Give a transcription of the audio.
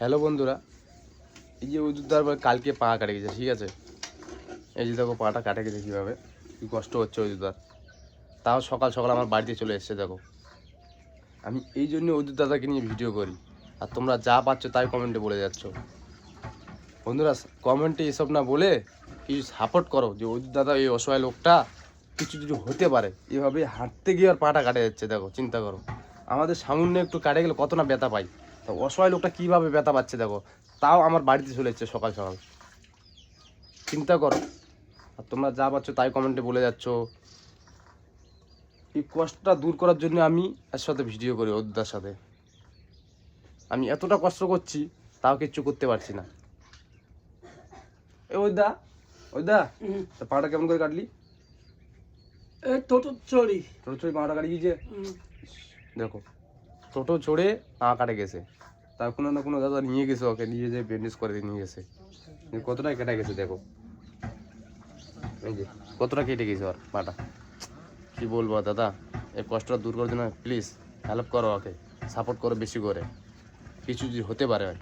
Hello বন্ধুরা, এই যে ওজুদার কালকে পা কাটে গেছে, ঠিক আছে? এই যে দেখো পাটা কাটে গেছে কীভাবে, কী কষ্ট হচ্ছে ওজুদার। তাও সকাল সকাল আমার বাড়িতে চলে এসছে। দেখো, আমি এই জন্য ওজুদ দাদাকে নিয়ে ভিডিও করি, আর তোমরা যা পাচ্ছ তাই কমেন্টে বলে যাচ্ছ। বন্ধুরা, কমেন্টে এসব না বলে কিছু সাপোর্ট করো, যে ওজুদ দাদা এই অসহায় লোকটা কিছু যদি হতে পারে। এভাবে হাঁটতে গিয়ে আর পাটা কাটে যাচ্ছে। দেখো, চিন্তা করো, আমাদের সামান্য একটু কাটে গেলে কত না ব্যথা পাই, তো অসহায় লোকটা কীভাবে ব্যথা পাচ্ছে দেখো, তাও আমার বাড়িতে চলে এসছে সকাল সকাল। চিন্তা করো, আর তোমরা যা পাচ্ছ তাই কমেন্টে বলে যাচ্ছ। এই কষ্টটা দূর করার জন্য আমি এর সাথে ভিডিও করি, ওদার সাথে। আমি এতটা কষ্ট করছি, তাও কিচ্ছু করতে পারছি না। ওইদা তা পাটা কেমন করে কাটলি? এই টোটো চড়ি ছোটো ছোটো পাটা কাটি গিয়েছে। দেখো, টোটো চড়ে পা কাটে গেছে, তার কোনো না কোনো দাদা নিয়ে গেছে, ওকে নিয়ে যেয়ে ব্যান্ডেজ করে দিয়ে নিয়ে গেছে। কতটা কেটে গেছে দেখো, এই যে কতটা কেটে গেছে ওর পাটা। কি বলবো দাদা, এই কষ্টটা দূর করার জন্য প্লিজ হেল্প করো, ওকে সাপোর্ট করো বেশি করে, কিছু যদি হতে পারে।